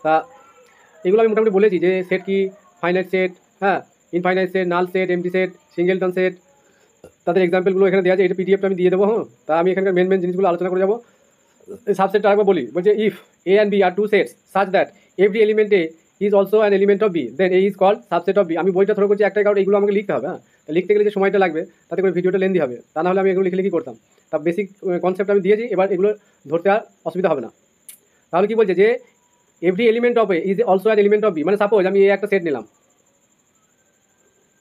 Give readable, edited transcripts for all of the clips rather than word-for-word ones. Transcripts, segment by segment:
তা এগুলো আমি মোটামুটি বলেছি যে সেট কি, ফাইনাইট সেট, হ্যাঁ, infinite set, null set, MT set, singleton set, তাদের এক্সাম্পলগুলো এখানে দেওয়া আছে। এটা পিডিএফটা আমি দিয়ে দেবো। হ্যাঁ, তা আমি এখানকার মেন জিনিসগুলো আলোচনা করে যাবো। সাবসেটটা আরেকবার বলি, বলছে if A and B are two sets such that every element A is also an element of B, then A is called subset of B. আমি বইটা থ্রো করছি একটাই কারণ এগুলো আমাকে লিখতে হবে। হ্যাঁ, লিখতে গেলে যে সময়টা লাগবে তাতে করে ভিডিওটা লেন্দি হবে, তা না হলে আমি এগুলো লিখে কি করতাম। তা বেসিক কনসেপ্ট আমি দিয়েছি, এবার এগুলো ধরতে আর অসুবিধা হবে না। তাহলে কি বলছে যে every element of A is also an element of B, মানে সাপোজ আমি এই একটা সেট নিলাম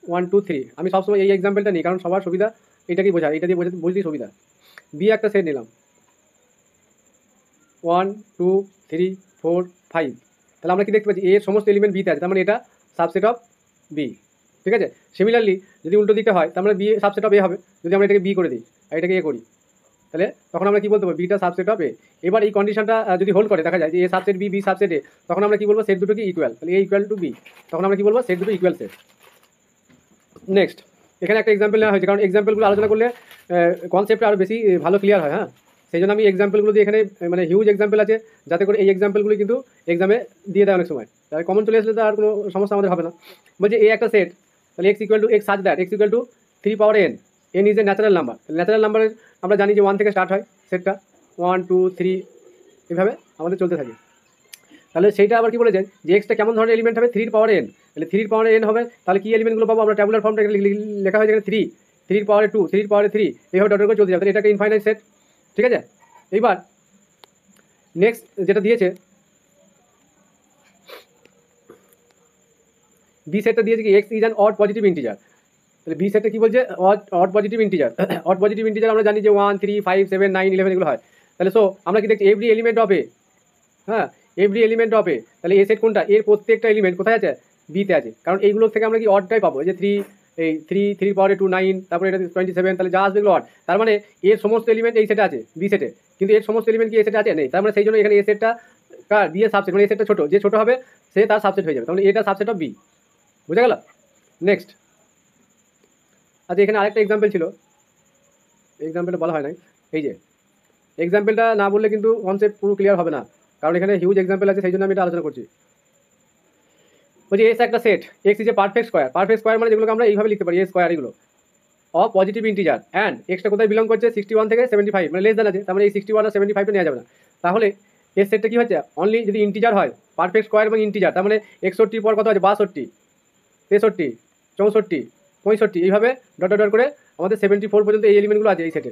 1 2 3, আমি সবসময় এই এক্সাম্পলটা নিই কারণ সবার সুবিধা এটাকেই বোঝা, এটা দিয়ে বুঝতেই সুবিধা। বি একটা সেট নিলাম 1 2 3 4 5, তাহলে আমরা কি দেখতে পাচ্ছি এর সমস্ত এলিমেন্ট বিতে আছে, তার মানে এটা সাবসেট অফ বি। ঠিক আছে, সিমিলারলি যদি উল্টো দিকে হয় তার মানে বি সাবসেট অফ এ হবে। যদি আমরা এটাকে বি করে দিই আর এটাকে এ করি, তাহলে তখন আমরা কি বলতে পারবো বিটা সাবসেট অফ এ। এবার এই কন্ডিশনটা যদি হোল্ড করে দেখা যায় যে A subset B, B subset A, তখন আমরা কি বলবো সেট দুটো কি ইকুয়াল, তাহলে এ ইকুয়াল টু বি, তখন আমরা কি বলবো সেট দুটো ইকুয়াল সেট। নেক্সট, এখানে একটা এক্সাম্পল নেওয়া হয়েছে কারণ এক্সাম্পলগুলো আলোচনা করলে কনসেপ্টটা আরও বেশি ভালো ক্লিয়ার হয়। হ্যাঁ, সেই জন্য আমি এক্সাম্পলগুলো দিয়ে এখানে মানে হিউজ এক্সাম্পল আছে, যাতে করে এই এক্সাম্পলগুলো কিন্তু এক্সামে দিয়ে দেয় অনেক সময়। তাই কমন চলে আসলে তো আর কোনো সমস্যা আমাদের হবে না। বলছে এ একটা সেট, তাহলে x equal to x such that x equal to 3 power N, N is a natural number. Natural নাম্বারের আমরা জানি যে 1 থেকে স্টার্ট হয় সেটটা, 1 2 3 এভাবে আমাদের চলতে থাকে। তাহলে সেইটা আবার কি বলেছেন যে এক্সটা কেমন ধরনের এলিমেন্ট হবে, 3 পাওয়ার এন। তাহলে 3 পাওয়ার এন হবে, তাহলে কি এলিমেন্টগুলো পাবো আমরা, ট্যাবুলার ফর্মটা লেখা হয়েছে এখানে 3, 3 পাওয়ারে 2, 3 পাওয়ারে 3, এইভাবে ডট করে চলতে যাবে। তাহলে এটা একটা ইনফাইনাইট সেট। ঠিক আছে, এইবার নেক্সট যেটা দিয়েছে বি সেটটা দিয়েছে কি x is an odd positive integer. তাহলে বি সেটটা কি বলছে odd positive integer. Odd positive integer আমরা জানি যে 1 3 5 7 9 11 এগুলো হয়। তাহলে সো আমরা কি দেখছি এভরি এলিমেন্ট অফ এ, হ্যাঁ এভরি এলিমেন্ট অফ এ, তাহলে এ সেট কোনটা, এর প্রত্যেকটা এলিমেন্ট কোথায় আছে, বিতে আছে। কারণ এইগুলো থেকে আমরা কি অডটাই পাবো, এই যে 3 এই 3 পাওয়ারে 2 9, তারপরে এটা 27, তাহলে যা আসবে এগুলো অড। তার মানে এর সমস্ত এলিমেন্ট এই সেটে আছে বি সেটে, কিন্তু এর সমস্ত এলিমেন্ট কি এ সেটে আছে নেই। তার মানে সেই জন্য এখানে এ সেটটা কার, বি এর সাবসেট, মানে এ সেটটা ছোটো, যে ছোটো হবে সে তার সাবসেট হয়ে যাবে, তাহলে এটা সাবসেট অফ বি। বুঝা গেল? নেক্সট, আচ্ছা এখানে আরেকটা এক্সাম্পল ছিল, এক্সাম্পলটা বলা হয় নাই। এই যে এক্সাম্পলটা না বললে কিন্তু কনসেপ্ট পুরো ক্লিয়ার হবে না, কারণ এখানে হিউজ এক্সাম্পল আছে, সেই জন্য আমি এটা আলোচনা করছি। বলছি এস একটা set, x is a perfect square. Perfect square মানে যেগুলোকে আমরা এইভাবে লিখতে পারি এ স্কোয়ার, এগুলো of positive integer and extra কোথায় বিলং করছে 61 থেকে 75, মানে লেস দ্যান আছে, তার মানে এই 61 আর 75টা নেওয়া যাবে না। তাহলে এর সেটটা কী হচ্ছে, অনলি যদি ইন্টিজার হয়, পারফেক্ট স্কোয়ার এবং ইন্টিজার, তার মানে 61 পর কত আছে 62, 63, 64, 65, এইভাবে ডট ডট করে আমাদের 74 পর্যন্ত এই এলিমেন্টগুলো আছে এই সেটে।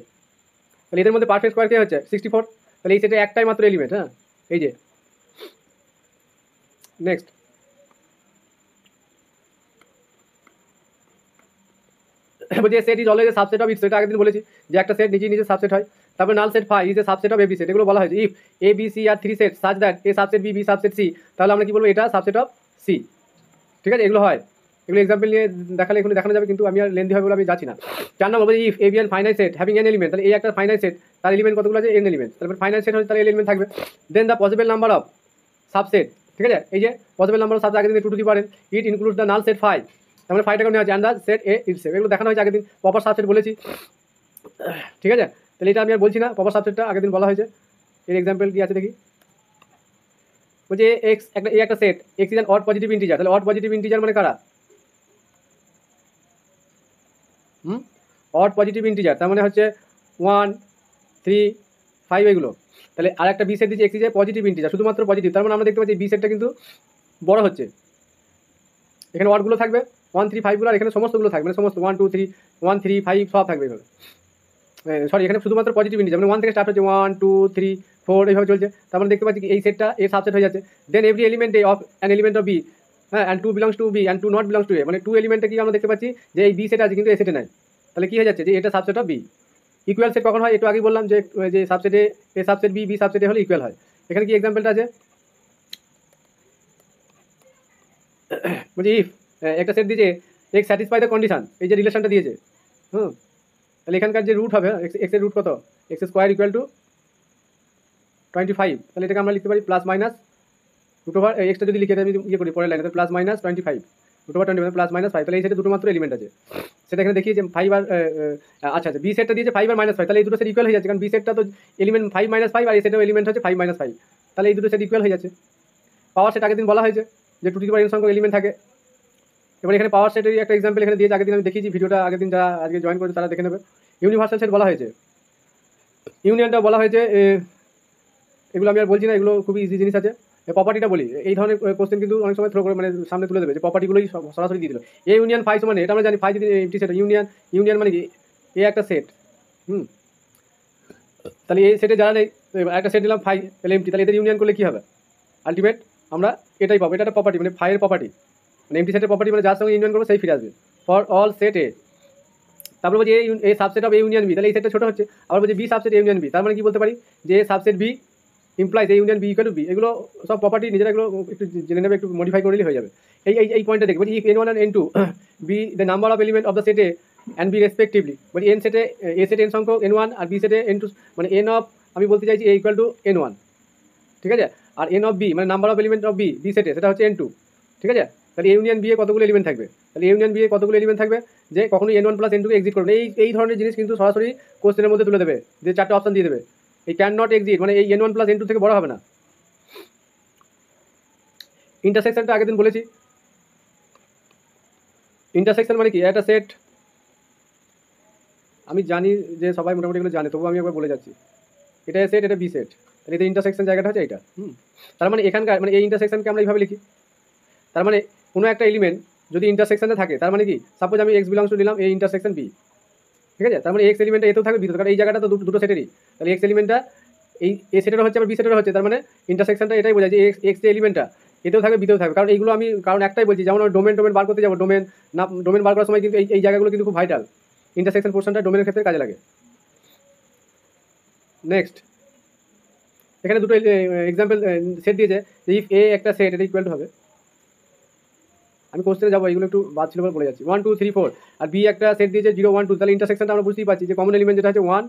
তাহলে এদের মধ্যে পারফেক্ট স্কোয়ার কে হচ্ছে 64, তাহলে এই সেটে একটাই মাত্র এলিমেন্ট। হ্যাঁ, এই যে নেক্সট, বলছি set is always subset of its, সেটা আগের দিন বলেছি যে একটা সেট নিজে সাবসেট হয়। তারপরে null set phi is a subset of every set, এগুলো বলা হয়েছে। If A B C are 3 set such that A subset B, B subset C, তাহলে আমরা কি বলবো এটা সাবসেট অফ সি। ঠিক আছে, এগুলো হয়, এগুলো এক্সাম্পল নিয়ে দেখালে এগুলো দেখানো যাবে, কিন্তু আমি আর লেন্দি হবে বলে আমি যাচ্ছি না। 4 নম্বর বলছি if A B and finite set having N element, তাহলে এই একটা ফাইনাইট সেট, তার এলিমেন্ট কতগুলো আছে, এন এলিমেন্ট, তারপরে ফাইনাইট সেট হচ্ছে তাহলে এলিমেন্ট থাকবে। Then the possible number of subset, ঠিক আছে, এই যে পসিবল নাম্বার অফ সাবসেট আগের দিন 2 টু দি পারেন, it include the null set phi, তার মানে ফাইটাকে নেওয়া আছে, and the set A itself, এগুলো দেখানো হয়েছে আগের দিন, প্রপার সাবসেট বলেছি। ঠিক আছে, তাহলে এটা আমি আর বলছি না, প্রপার সাবসেটটা আগের দিন বলা হয়েছে। এর এক্সাম্পল কি আছে দেখি, বলছে এক্স একটা এ একটা set, x is an odd positive integer, তাহলে অড পজিটিভ ইন্টিজার মানে কারা, অড পজিটিভ ইন্টিজার, তার মানে হচ্ছে 1 3 5 এগুলো। তাহলে আর একটা বি সেট দিচ্ছে x is a positive integer, শুধুমাত্র পজিটিভ, তার মানে আমরা দেখতে পাচ্ছি বি সেটটা কিন্তু বড় হচ্ছে, এখানে ওয়ার্ডগুলো থাকবে 1 3 5 গুলো, আর এখানে সমস্তগুলো থাকবে, মানে সমস্ত 1 2 3 1 3 5 সব থাকবে এভাবে। সরি, এখানে শুধুমাত্র পজিটিভ ইন্টিজার, মানে 1 থেকে স্টার্ট হচ্ছে 1 2 3 4 এইভাবে চলছে, তার মানে দেখতে পাচ্ছি এই সেটটা এর সাবসেট হয়ে যাচ্ছে। Then every element of an element of B, হ্যাঁ, and 2 belongs to B and 2 not belongs to A, মানে 2 এলিমেন্টে কি আমরা দেখতে পাচ্ছি যে এই বি সেট আছে কিন্তু এ সেটে নাই, তাহলে কি হয়ে যাচ্ছে যে এটা subset of B. Equal set কখন হয়, একটু আগেই বললাম যে সাবসেটে এ সাবসেট বি, বি সাবসেটে হলে ইকুয়াল হয়। এখানে কি এক্সাম্পলটা আছে, বলছি ইফ একটা সেট দিয়েছে এক্স স্যাটিসফাই দ্য কন্ডিশন, এই যে রিলেশনটা দিয়েছে, তাহলে এখানকার যে রুট হবে এক্স এর রুট কত, এক্স স্কোয়ার ইকুয়াল টু 25, তাহলে এটাকে আমরা লিখতে পারি প্লাস মাইনাস রুট ওভার এক্সটা যদি লিখে আমি ইয়ে করি পরের লাইনে, plus minus 25 root over 20 plus minus 5, তাহলে এই সেটে দুটো মাত্র এলিমেন্ট আছে, সেটা এখানে দেখিয়েছে 5 আর আচ্ছা বি সেটটা দিয়েছে 5 আর -5, তাহলে এই দুটো সেট ইকুয়াল হয়ে যাচ্ছে, কারণ বি সেটটা তো এলিমেন্ট 5 - 5 আর এই সেটেও এলিমেন্ট হচ্ছে 5 - 5, তাহলে এই দুটো সেট ইকুয়াল হয়ে যাচ্ছে। পাওয়ার সেট আগের দিন বলা হয়েছে যে 2 টু দি পাওয়ার n সংখ্যক এলিমেন্ট থাকে। এবার এখানে পাওয়ার সেটের একটা এক্সাম্পল এখানে দিয়েছে, আগের দিন আমি দেখিয়েছি, ভিডিওটা আগের দিন যারা আজকে জয়েন করেছে তারা দেখে নেবে। ইউনিভার্সাল সেট বলা হয়েছে, ইউনিয়নটা বলা হয়েছে, এগুলো আমি আর বলছি না, এগুলো খুবই ইজি জিনিস আছে। প্রপার্টিটা বলি, এই ধরনের কোশ্চেন কিন্তু অনেক সময় থ্রো করে মানে সামনে তুলে দেবে যে প্রপার্টিগুলোই সরাসরি দিয়ে দিল। এ ইউনিয়ন ফাই মানে এটা আমরা জানি, ফাই যদি এমটি সেট, ইউনিয়ন মানে কি এ একটা সেট, তাহলে এই সেটে যারা নেই, একটা সেট দিলাম ফাই, তাহলে এমটি, তাহলে এদের ইউনিয়ন করলে কী হবে, আলটিমেট আমরা এটাই পাবো, এটা একটা প্রপার্টি মানে ফাইয়ের প্রপার্টি, মানে এমটি সেটের প্রপার্টি মানে যার সঙ্গে ইউনিয়ন করবো সেই ফিরে আসবে ফর অল সেট এ। তারপর বলছি A subset of A union B, তাহলে এই সেটটা ছোটো হচ্ছে। আবার বলছি B subset A union B, তার মানে কি বলতে পারি যে subset B implies A union B equal to B. এগুলো সব প্রপার্টি নিজেরা এগুলো একটু জেনে নেবে, একটু মডিফাই করলেই হয়ে যাবে। এই পয়েন্টটা দেখবো, if n1 and n2 be the number of element of the set A and B respectively, বলি এন সেটে এ সেটে এন সংখ্যক n1 আর বি সেটে n2, মানে এন অফ আমি বলতে চাইছি এ ইকুয়াল টু n1, ঠিক আছে, আর এন অফ বি মানে number of element of B সেটে সেটা হচ্ছে n2, ঠিক আছে। তাহলে ইউনিয়ন বি এ কতগুলো এলিমেন্ট থাকবে, তাহলে ইউনিয়ন বি এ কতগুলো এলিমেন্ট থাকবে, যে কখনোই n1 প্লাস n2 কে এক্সিট করবে। এই ধরনের জিনিস কিন্তু সরাসরি কোশ্চেনের মধ্যে তুলে দেবে, যে চারটে অপশন দিয়ে দেবে, এই ক্যান নট এক্সিট মানে এই n1 প্লাস n2 থেকে বড় হবে না। ইন্টারসেকশনটা আগের দিন বলেছি, ইন্টারসেকশন মানে কি, একটা সেট, আমি জানি যে সবাই মোটামুটি এগুলো জানে, তবুও আমি একবার বলে যাচ্ছি, এটা সেট, এটা বি সেট, তাহলে এটা ইন্টারসেকশন জায়গাটা হচ্ছে এটা। তার মানে এখানকার মানে এই ইন্টারসেকশনকে আমরা এইভাবে লিখি, তার মানে কোনো একটা এলিমেন্ট যদি ইন্টারসেকশনে থাকে, তার মানে কি, সাপোজ আমি এক্স বিলংস টু নিলাম এই ইন্টারসেকশন বি, ঠিক আছে, তার মানে এক্স এলিমেন্টটা এতেও থাকবে বিতেও, কারণ এই জায়গাটা তো দুটো সেটেরই, তাহলে এক্স এলিমেন্টটা এই এ সেটের হচ্ছে আবার বি সেটের হচ্ছে, তার মানে ইন্টারসেকশনটা এটাই বোঝায় যে এক্স এলিমেন্টটা এতেও থাকবে বিতেও থাকবে। কারণ এইগুলো আমি কারণ একটাই বলছি, যেমন ডোমেন বার করতে যাবো, ডোমেন বার করার সময় কিন্তু এই জায়গাগুলো কিন্তু খুব ভাইটাল, ইন্টারসেকশন পোর্শনটা ডোমেনের ক্ষেত্রে কাজে লাগে। নেক্সট এখানে দুটো এক্সাম্পল সেট দিয়েছে যে ইফ এ একটা সেট, এটা ইকুয়াল টু হবে, আমি কোশ্চেনে যাবো, এইগুলো একটু বাদ ছিল বলে বলে যাচ্ছি, 1 2 3 4, আর বি একটা সেট দিয়েছে 0 1 2, তাহলে ইন্টারসেকশনটা আমরা বুঝতেই পারছি যে কমন এলিমেন্ট যেটা হচ্ছে 1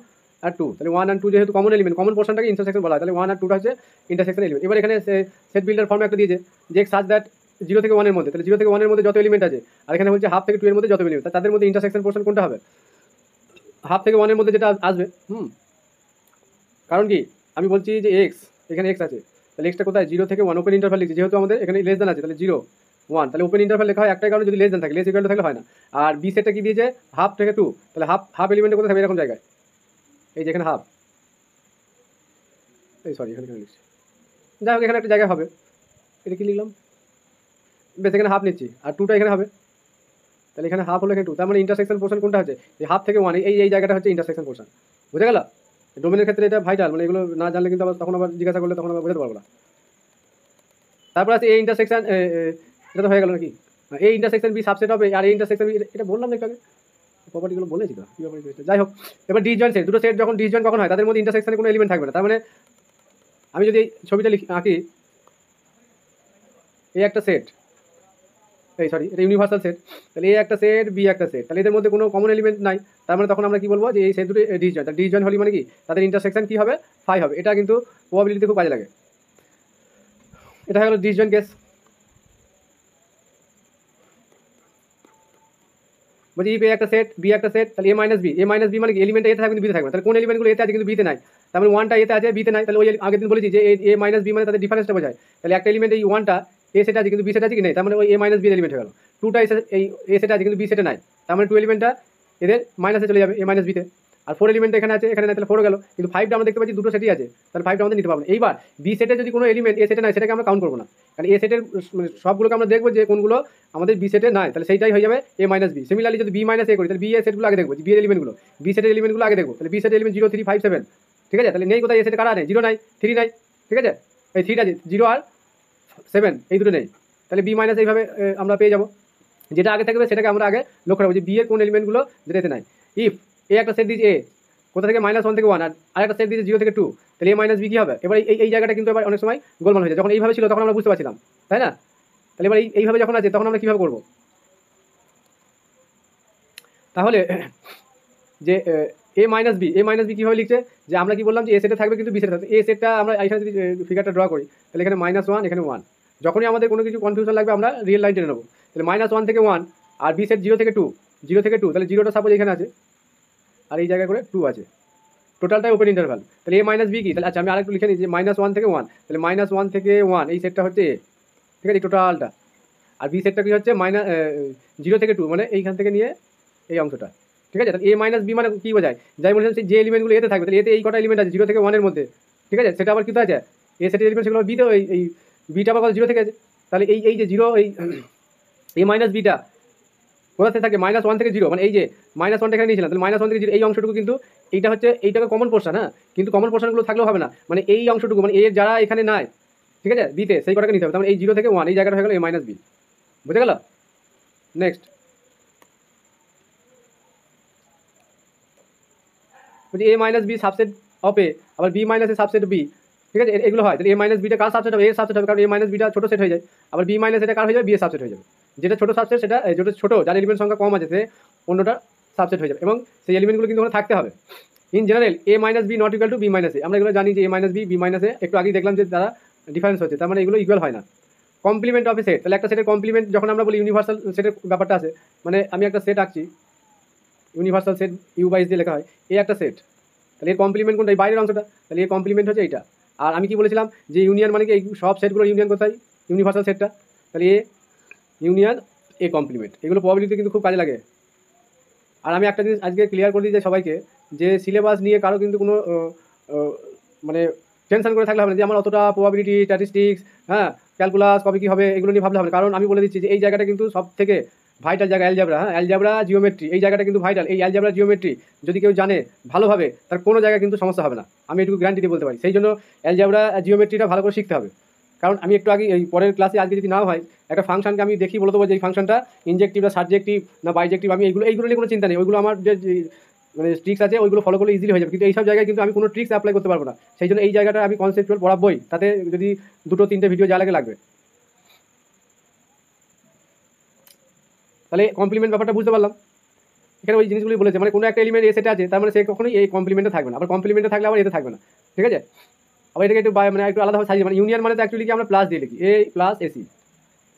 আর 2, তাহলে 1 আর 2 যেহেতু কমন এলিমেন্ট, কমন পোর্শনটাকে ইন্টারসেকশন বলা হয়, তাহলে 1 আর 2টা হচ্ছে ইন্টারসেকশন এলিমেন্ট। এবার এখানে সেট বিল্ডার ফর্মে একটা দিয়েছে যে সাজ দ্যাট 0 থেকে 1 এর মধ্যে, তাহলে 0 থেকে 1 এর মধ্যে যত এলিমেন্ট আছে, আর এখানে হচ্ছে হাফ থেকে 2 এর মধ্যে যত এলিমেন্ট, তাদের মধ্যে ইন্টারসেকশন পোর্শন কোনটা হবে, হাফ থেকে 1 এর মধ্যে যেটা আসবে। কারণ কি আমি বলছি যে এক্স, এখানে এক্স আছে, তাহলে এক্সটা কোথায়, 0 থেকে 1 ওপেন ইন্টারভাল লিখছি, যেহেতু আমাদের এখানে লেস দেন আছে, তাহলে 0 1, তাহলে ওপেন ইন্টারভাল লেখা হয় একটাই কারণে, যদি লেস দেন থাকে, লেস ইকুয়াল থাকলে হয় না। আর বি সেটটা কি দিয়েছে, হাফ থেকে 2, তাহলে হাফ এলিমেন্টে কোথায় থাকবে, এরকম জায়গায়, এই যেখানে হাফ, এই সরি এখানে লিখছি, যাই হোক এখানে একটা জায়গায় হবে, এটা কি লিখলাম, বেশ এখানে হাফ নিচ্ছি, আর 2টা এখানে হবে, তাহলে এখানে হাফ হলো এখানে 2, তার মানে ইন্টারসেকশন পোর্শন কোনটা হচ্ছে, এই হাফ থেকে 1, এই জায়গাটা হচ্ছে ইন্টারসেকশন পোর্শন, বুঝে গেল। ডোমেনের ক্ষেত্রে এটা ভাইটাল, মানে এগুলো না জানলে কিন্তু আবার তখন আবার জিজ্ঞাসা করলে তখন আবার বোঝাতে পারবো না। তারপর আছে এই ইন্টারসেকশন, এটা তো হয়ে গেল নাকি, এই ইন্টারসেকশন বি সাবসেট হবে, আর এই ইন্টারসেকশন বি, এটা বললাম না একটু আগে, প্রপার্টিগুলো বলেছি তো কী ব্যাপার। যাই হোক, এবার ডিসজয়েন্ট সেট, দুটো সেট যখন ডিসজয়েন্ট কখন হয়, তাদের মধ্যে ইন্টারসেকশনে কোনো এলিমেন্ট থাকবে না। তার মানে আমি যদি এই ছবিটা আঁকি, এই একটা সেট, এই সরি এটা ইউনিভার্সাল সেট, তাহলে এ একটা সেট বি একটা সেট, তাহলে এদের মধ্যে কোনো কমন এলিমেন্ট নাই, তার মানে তখন আমরা কি বলবো যে এই সেট দুটো ডিসজয়েন্ট। তাহলে ডিসজয়েন্ট হলি মানে কি, তাদের ইন্টারসেকশন কি হবে, ফাই হবে। এটা কিন্তু প্রবাবিলিটিতে খুব কাজে লাগে। এটা হয়ে গেল ডিসজয়েন্ট কেস। বলছি ইফ এ একটা সেট বি একটা সেট, তাহলে এ মাইনাস বি মানে কি, এলিমেন্ট এতে থাকবে কিন্তু বিতে থাকবে না, তাহলে কোন এলিমেন্টগুলো এতে আছে কিন্তু বিতে নাই, তার মানে 1টা এতে আছে বিতে নাই, তাহলে ওই আগের দিন বলেছি যে এ মাইনাস বি মানে তাদের ডিফারেন্সটা বোঝায়, তাহলে একটা এলিমেন্ট এই 1টা এ সেট আছে কিন্তু বি সেট আছে কি নেই, তার মানে ওই এ মাইনাস বি এলিমেন্ট হয়ে গেল। 2টা এই এ সেট আছে কিন্তু বি সেটে নাই, তার মানে 2 এলিমেন্টটা এদের মাইনাসে চলে যাবে এ মাইনাস বিতে, আর 4 এলিমেন্ট এখানে আছে, এখানে নাই, তাহলে 4 গেল, কিন্তু 5টা আমরা দেখতে পাচ্ছি দুটো সেটই আছে, তাহলে 5টা আমাদের নিতে পারবো না। এইবার বি সেটে যদি কোনো এলিমেন্ট এ সেটে নাই, সেটাকে আমরা কাউন্ট করবো না, কারণ এ সেটের মানে সবগুলোকে আমরা দেখবো যে কোনগুলো আমাদের বি সেটে নাই, তাহলে সেইটাই হয়ে যাবে এ মাইনাস বি। সিমিলারলি যদি বি মাইনাস এ করি, তাহলে বি এর সেটগুলো আগে দেখবো, বি এর এলিমেন্টগুলো, বি সেটের এলিমেন্টগুলো আগে দেখবো, তাহলে বি সেটের এলিমেন্ট 0 3 5 7, ঠিক আছে, তাহলে নেই কোথায়, এ সেটে কারা নেই, 0 নাই 3 নাই, ঠিক আছে, এই 3টা 0 আর 7 এই দুটো নেই, তাহলে বি মাইনাস এইভাবে আমরা পেয়ে যাবো, যেটা আগে থাকবে সেটাকে আমরা আগে লক্ষ্য রাখবো যে বি এর কোন এলিমেন্টগুলো যেটা এতে নাই। ইফ এ একটা সেট দিয়েছে এ কোথা থেকে -1 থেকে 1, আর একটা সেট দিয়েছে 0 থেকে 2, তাহলে এ মাইনাস বি কী হবে। এবার এই জায়গাটা কিন্তু এবার অনেক সময় গোলমাল হয়ে যায়, যখন এইভাবে ছিল তখন আমরা বুঝতে পারছিলাম, তাই না। তাহলে এবার এইভাবে যখন আছে তখন আমরা কীভাবে করবো, তাহলে যে এ মাইনাস বি কীভাবে লিখছে, যে আমরা কি বললাম যে এ সেটে থাকবে কিন্তু বি সেটে থাকবে, এ সেটটা আমরা এখানে যদি ফিগারটা ড্র করি, তাহলে এখানে -1 এখানে 1, যখনই আমাদের কোনো কিছু কনফিউশন লাগবে আমরা রিয়েল লাইন টেনে নেবো, তাহলে -1 থেকে 1, আর বি সেট 0 থেকে 2, তাহলে 0টা সাপোজ এখানে আছে, আর এই জায়গায় করে 2 আছে, টোটালটাই ওপেন ইন্টারভাল, তাহলে এ মাইনাস বি কি, তাহলে আচ্ছা আমি আরেকটু লিখে নিই যে -1 থেকে 1, তাহলে -1 থেকে 1 এই সেটটা হচ্ছে এ, ঠিক আছে, টোটালটা। আর বি সেটটা কি হচ্ছে মাইনাস 0 থেকে 2, মানে এইখান থেকে নিয়ে এই অংশটা। ঠিক আছে, তাহলে এ মাইনাস বি মানে কি বোঝায়, যাই বলছিলাম যে এলিমেন্টগুলো এতে থাকবে, তাহলে এতে এই কটা এলিমেন্ট আছে 0 থেকে 1 এর মধ্যে। ঠিক আছে, সেটা আবার কি আছে এ সেটের এলিমেন্ট, সেগুলো বিতে এই বিটা আবার 0 থেকে আছে। তাহলে এই যে 0 এই এ মাইনাস বিটা কোথা থেকে থাকে, -1 থেকে 0, মানে এই যে -1 এখানে নিয়েছিলাম, তাহলে -1 থেকে 0 এই অংশটুকু কিন্তু এইটা হচ্ছে এইটাকে কমন পোর্শন। হ্যাঁ, কিন্তু কমন পোর্শনগুলো থাকলেও হবে না, মানে এই অংশটুকু মানে এর যারা এখানে নাই, ঠিক আছে, বিতে সেই কটাকে নিতে হবে। তাহলে এই 0 থেকে 1 এই জায়গাটা হয়ে গেল এ মাইনাস বি। বুঝে গেল? নেক্সট বলছি এ মাইনাস বি সাবসেট অফ এ, আবার বি মাইনাস এ সাবসেট বি। ঠিক আছে, এগুলো হয়। তাহলে এ মাইনাস বিটা কার সাবসেট হবে, এর সাবসেট হবে, কারণ এ মাইনাস বিটা ছোটো সেট হয়ে যায়। আবার বি মাইনাস এটা কার হয়ে যাবে, বি এর সাবসেট হয়ে যাবে। যেটা ছোটো সাবসেট সেটা যেটা ছোটো, যার এলিমেন্ট সংখ্যা কম আছে সে অন্যটা সাবসেট হয়ে যাবে, এবং সেই এলিমেন্টগুলো কিন্তু ওখানে থাকতে হবে। In general A minus B not equal to B minus A, আমরা এগুলো জানি যে A minus B B minus A, একটু আগেই দেখলাম যে তারা ডিফারেন্স হচ্ছে, তার মানে এগুলো ইকুয়াল হয় না। কমপ্লিমেন্ট অফ এ সেট, তাহলে একটা সেটের কমপ্লিমেন্ট যখন আমরা বলি ইউনিভার্সাল সেটের ব্যাপারটা আছে, মানে আমি একটা সেট আঁকছি, ইউনিভার্সাল সেট ইউ বাইস দিয়ে লেখা হয়, এই একটা সেট, তাহলে এর কমপ্লিমেন্ট কোনটা, এই বাইরের অংশটা, তাহলে এর কমপ্লিমেন্ট হচ্ছে এইটা। আর আমি কি বলেছিলাম যে ইউনিয়ন মানে কি এই সব সেটগুলো ইউনিয়ন কোথায়, ইউনিভার্সাল সেটটা, তাহলে এ ইউনিয়ন এ কমপ্লিমেন্ট, এগুলো প্রবাবিলিটি কিন্তু খুব কাজে লাগে। আর আমি একটা জিনিস আজকে ক্লিয়ার করে দিই যে সবাইকে, যে সিলেবাস নিয়ে কারো কিন্তু কোনো মানে টেনশন করে থাকলে হবে না যে আমার অতটা প্রবাবিলিটি, স্ট্যাটিস্টিক্স, হ্যাঁ, ক্যালকুলাস কবে কী হবে এগুলো নিয়ে ভাবলে হবে না। কারণ আমি বলে দিচ্ছি যে এই জায়গাটা কিন্তু সব থেকে ভাইটাল জায়গা অ্যালজেব্রা। হ্যাঁ, অ্যালজেব্রা জিওমেট্রি, এই জায়গাটা কিন্তু ভাইটাল। এই অ্যালজেব্রা জিওমেট্রি যদি কেউ জানে ভালোভাবে, তার কোনো জায়গায় কিন্তু সমস্যা হবে না, আমি এটুকু গ্যারান্টি দিয়ে বলতে পারি। সেই জন্য অ্যালজেব্রা জিওমেট্রিটা ভালো করে শিখতে হবে। কারণ আমি একটু আগে এই পরের ক্লাসে আজকে যদি নাও হয়, একটা ফাংশনকে আমি দেখি বলে দেবো যে এই ফাংশনটা ইনজেক্টিভ না সাবজেক্টিভ না বাইজেক্টিভ, আমি এইগুলো নিয়ে কোনো চিন্তা নেই, ওইগুলো আমার যে মানে ট্রিক্স আছে ওইগুলো ফলো করলে ইজিলি হয়ে যাবে। কিন্তু এইসব জায়গায় কিন্তু আমি কোনো ট্রিক্স অ্যাপ্লাই করতে পারবো না, সেই জন্য এই জায়গাটা আমি কনসেপ্টুয়াল পড়াবই, তাতে যদি 2-3টে ভিডিও যা লাগে লাগবে। তাহলে কমপ্লিমেন্ট ব্যাপারটা বুঝতে পারলাম, এখানে ওই জিনিসগুলি বলেছে, মানে কোনো একটা এলিমেন্ট এ সেটে আছে, তার মানে সে কখনোই এই কমপ্লিমেন্টে থাকবে না, আবার কমপ্লিমেন্টে থাকলে আবার এতে থাকবে না। ঠিক আছে, আবার এটাকে একটু মানে একটু আলাদাভাবে সাজিয়ে, মানে ইউনিয়ন মানে তো অ্যাকচুয়ালি কি আমরা প্লাস দিয়ে লিখি, এ প্লাস এসি।